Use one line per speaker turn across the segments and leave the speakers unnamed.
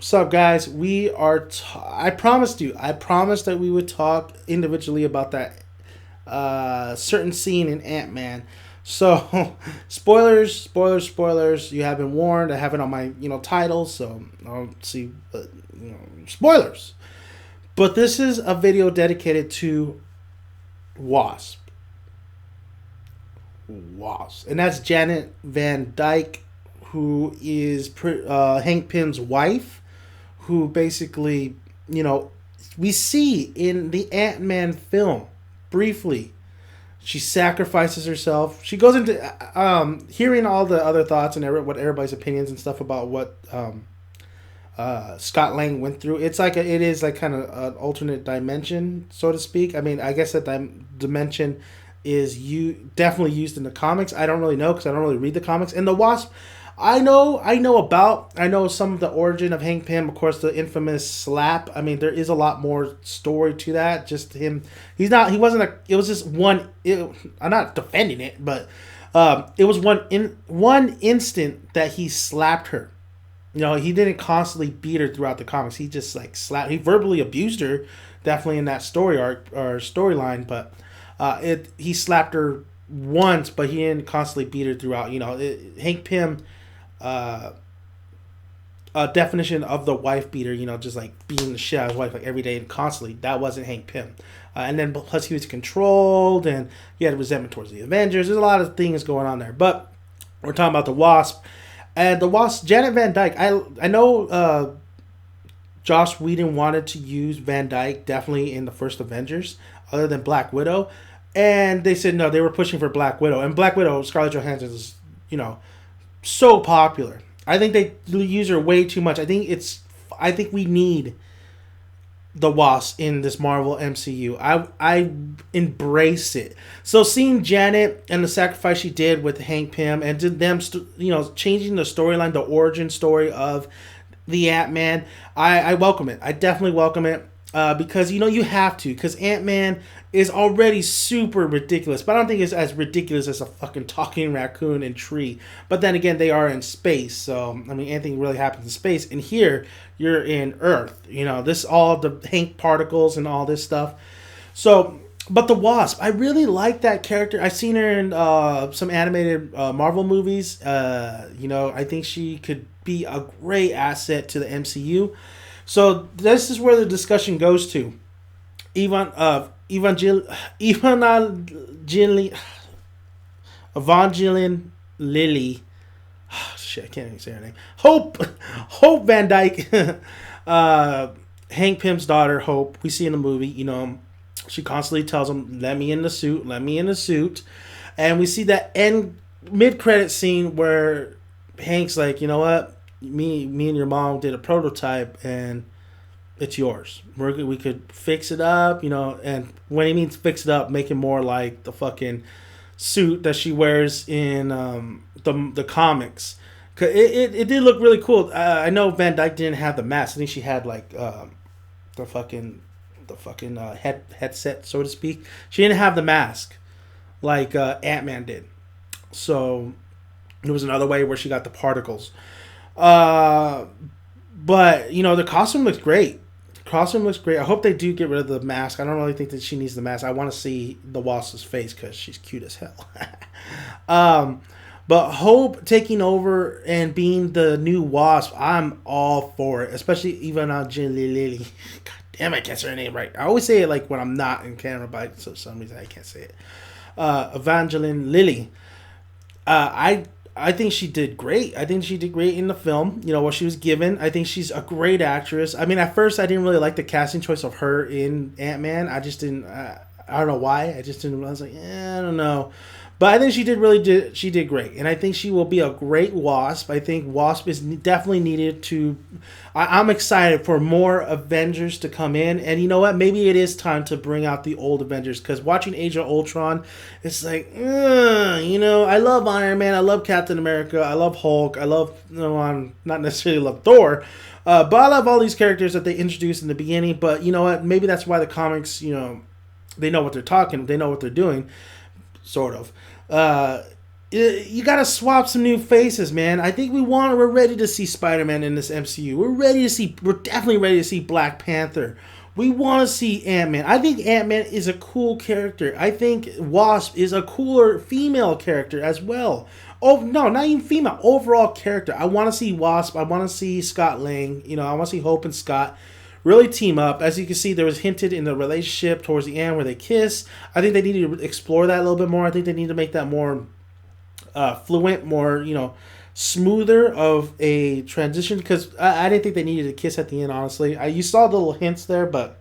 What's up, guys? I promised you. I promised that we would talk individually about that certain scene in Ant Man. So, spoilers. You have been warned. I have it on my title, so I'll see. Spoilers. But this is a video dedicated to Wasp. Wasp, and that's Janet Van Dyke, who is Hank Pym's wife, who basically, you know, we see in the Ant-Man film briefly. She sacrifices herself. She goes into hearing all the other thoughts and what everybody's opinions and stuff about what Scott Lang went through. It is like kind of an alternate dimension, so to speak. I mean, I guess that dimension is definitely used in the comics. I don't really know because I don't really read the comics. And the Wasp, I know some of the origin of Hank Pym, of course, the infamous slap. I mean, there is a lot more story to that. Just him, he wasn't it was just I'm not defending it, but it was one instant that he slapped her. He didn't constantly beat her throughout the comics. He just like slapped. He verbally abused her, definitely in that story arc or storyline. But he slapped her once, but he didn't constantly beat her throughout. Hank Pym, a definition of the wife beater. Just like beating the shit out of his wife like every day and constantly. That wasn't Hank Pym. And then plus he was controlled and he had resentment towards the Avengers. There's a lot of things going on there. But we're talking about the Wasp. And the Wasp, Janet Van Dyke, I know Joss Whedon wanted to use Van Dyke definitely in the first Avengers, other than Black Widow. And they said no, they were pushing for Black Widow. And Black Widow, Scarlett Johansson is, so popular. I think they use her way too much. I think we need the Wasp in this Marvel MCU. I embrace it. So seeing Janet and the sacrifice she did with Hank Pym and did them, changing the storyline, the origin story of the Ant-Man, I welcome it. I definitely welcome it because you have to, because Ant-Man is already super ridiculous, but I don't think it's as ridiculous as a fucking talking raccoon and tree. But then again, they are in space, so I mean, anything really happens in space. And here, you're in Earth. This all the Hank particles and all this stuff. So, but the Wasp, I really like that character. I've seen her in some animated Marvel movies. I think she could be a great asset to the MCU. So this is where the discussion goes to. Evangeline Lilly. Shit, I can't even say her name. Hope Van Dyke. Hank Pym's daughter, Hope. We see in the movie, she constantly tells him, let me in the suit. And we see that end mid-credit scene where Hank's like, you know what? Me and your mom did a prototype and it's yours. We could fix it up, and when he means fix it up, make it more like the fucking suit that she wears in the comics. Cause it did look really cool. I know Van Dyke didn't have the mask. I think she had like the fucking headset, so to speak. She didn't have the mask like Ant-Man did. So there was another way where she got the particles. But the costume looks great. I hope they do get rid of the mask. I don't really think that she needs the mask. I want to see the Wasp's face because she's cute as hell. But Hope taking over and being the new Wasp, I'm all for it. Especially Evangeline. God damn, I can't say her name right. I always say it like when I'm not in camera, but for some reason I can't say it. Evangeline Lilly. I think she did great. I think she did great in the film, what she was given. I think she's a great actress. I mean, at first, I didn't really like the casting choice of her in Ant-Man. I just didn't, I don't know why. I was like, I don't know. But I think she did great. And I think she will be a great Wasp. I think Wasp is definitely needed to, I'm excited for more Avengers to come in. And you know what? Maybe it is time to bring out the old Avengers. Because watching Age of Ultron, it's like, I love Iron Man. I love Captain America. I love Hulk. I love, I'm not necessarily love Thor. But I love all these characters that they introduced in the beginning. But you know what? Maybe that's why the comics, they know what they're talking. They know what they're doing. Sort of. You gotta swap some new faces, man. I think we're ready to see Spider-Man in this MCU. We're definitely ready to see Black Panther. We want to see Ant-Man. I think Ant-Man is a cool character. I think Wasp is a cooler female character as well. Oh no, not even female. Overall character. I want to see Wasp. I want to see Scott Lang. I want to see Hope and Scott really team up. As you can see, there was hinted in the relationship towards the end where they kiss. I think they need to explore that a little bit more. I think they need to make that more fluent, more smoother of a transition, because I didn't think they needed a kiss at the end. Honestly, you saw the little hints there, but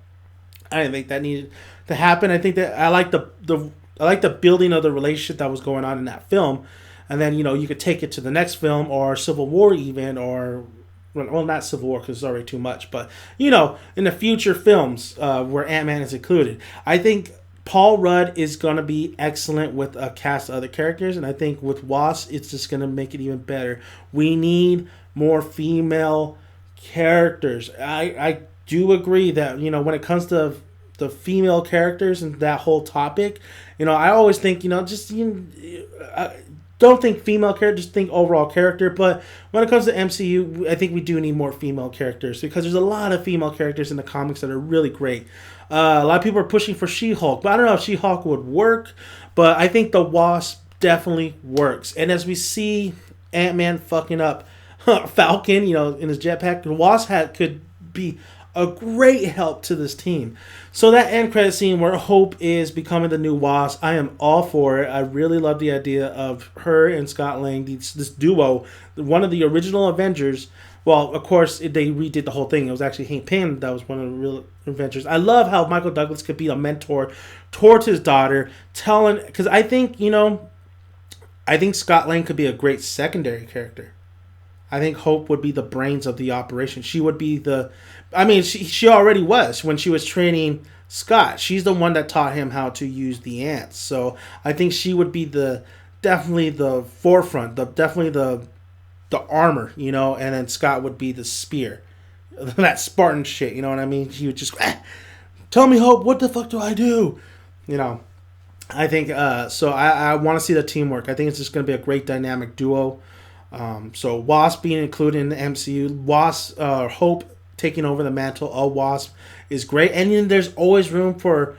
I didn't think that needed to happen. I think that I like the building of the relationship that was going on in that film, and then you could take it to the next film or Civil War even, or well, not Civil War because it's already too much, but in the future films where Ant-Man is included. I think Paul Rudd is going to be excellent with a cast of other characters, and I think with Wasp, it's just going to make it even better. We need more female characters. I do agree that, when it comes to the female characters and that whole topic, I always think, don't think female characters, think overall character. But when it comes to MCU, I think we do need more female characters, because there's a lot of female characters in the comics that are really great. A lot of people are pushing for She-Hulk, but I don't know if She-Hulk would work. But I think the Wasp definitely works. And as we see Ant-Man fucking up Falcon, in his jetpack, the Wasp could be a great help to this team. So that end credit scene where Hope is becoming the new Wasp, I am all for it. I really love the idea of her and Scott Lang, this duo, one of the original Avengers. Well, of course, they redid the whole thing. It was actually Hank Pym that was one of the real Avengers. I love how Michael Douglas could be a mentor towards his daughter, because I think, I think Scott Lang could be a great secondary character. I think Hope would be the brains of the operation. She would be she already was when she was training Scott. She's the one that taught him how to use the ants. So I think she would be definitely the forefront, definitely the armor, and then Scott would be the spear. That Spartan shit, you know what I mean? He would just, tell me, Hope, what the fuck do I do? I think, so I want to see the teamwork. I think it's just going to be a great dynamic duo. So Wasp being included in the MCU, Hope taking over the mantle of Wasp is great. And then there's always room for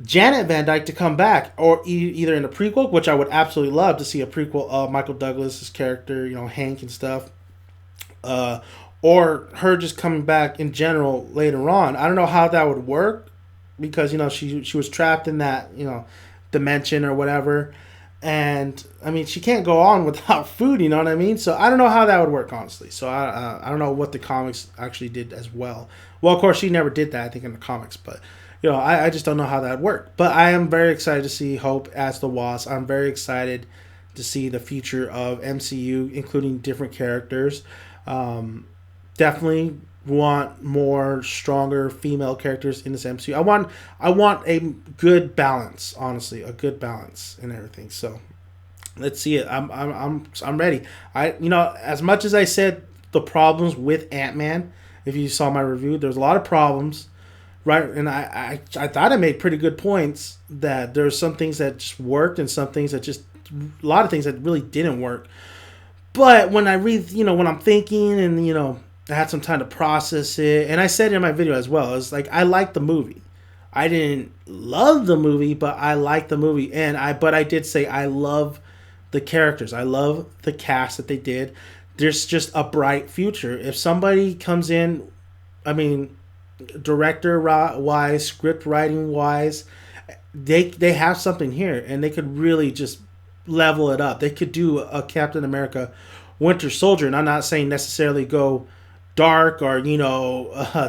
Janet Van Dyne to come back, or either in a prequel, which I would absolutely love to see a prequel of Michael Douglas's character, Hank and stuff, or her just coming back in general later on. I don't know how that would work, because she was trapped in that dimension or whatever, and she can't go on without food, you know what I mean? So I don't know how that would work, honestly. So I don't know what the comics actually did as well. Well, of course, she never did that, I think, in the comics, but I just don't know how that worked. But I am very excited to see Hope as the Wasp. I'm very excited to see the future of MCU, including different characters. Definitely want more stronger female characters in this MCU. I want a good balance, honestly, a good balance in everything. So let's see it. I'm ready. As much as I said the problems with Ant-Man, if you saw my review, there's a lot of problems. Right, and I thought I made pretty good points, that there's some things that just worked and some things that a lot of things that really didn't work. But when I read, when I'm thinking and, I had some time to process it, and I said it in my video as well, it's like, I liked the movie. I didn't love the movie, but I liked the movie, but I did say I love the characters. I love the cast that they did. There's just a bright future. If somebody comes in, director wise, script writing wise, they have something here, and they could really just level it up. They could do a Captain America Winter Soldier, and I'm not saying necessarily go dark or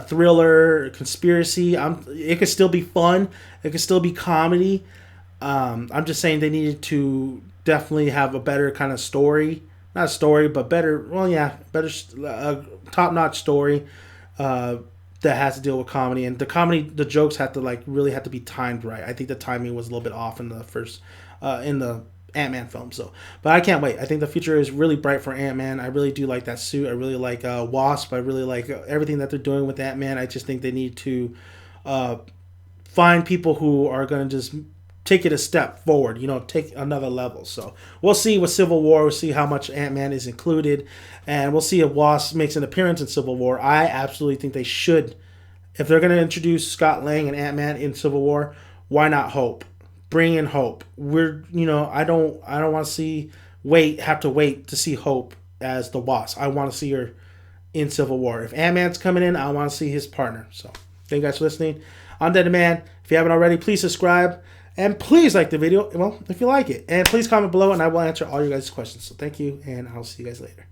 thriller, conspiracy. It could still be fun. It could still be comedy. I'm just saying they needed to definitely have a better kind of story, not a story, but better. Well, yeah, better top-notch story. That has to deal with comedy, and the jokes really have to be timed right. I think the timing was a little bit off in the first, in the Ant-Man film. So, but I can't wait. I think the future is really bright for Ant-Man. I really do like that suit. I really like Wasp. I really like everything that they're doing with Ant-Man. I just think they need to find people who are going to just take it a step forward, you know, take another level. So we'll see with Civil War. We'll see how much Ant-Man is included, and we'll see if Wasp makes an appearance in Civil War. I absolutely think they should. If they're going to introduce Scott Lang and Ant-Man in Civil War, why not Hope? Bring in Hope. I don't want to have to wait to see Hope as the Wasp. I want to see her in Civil War. If Ant-Man's coming in, I want to see his partner. So thank you guys for listening. I'm Dead Man. If you haven't already, please subscribe. And please like the video, well, if you like it. And please comment below, and I will answer all your guys' questions. So thank you, and I'll see you guys later.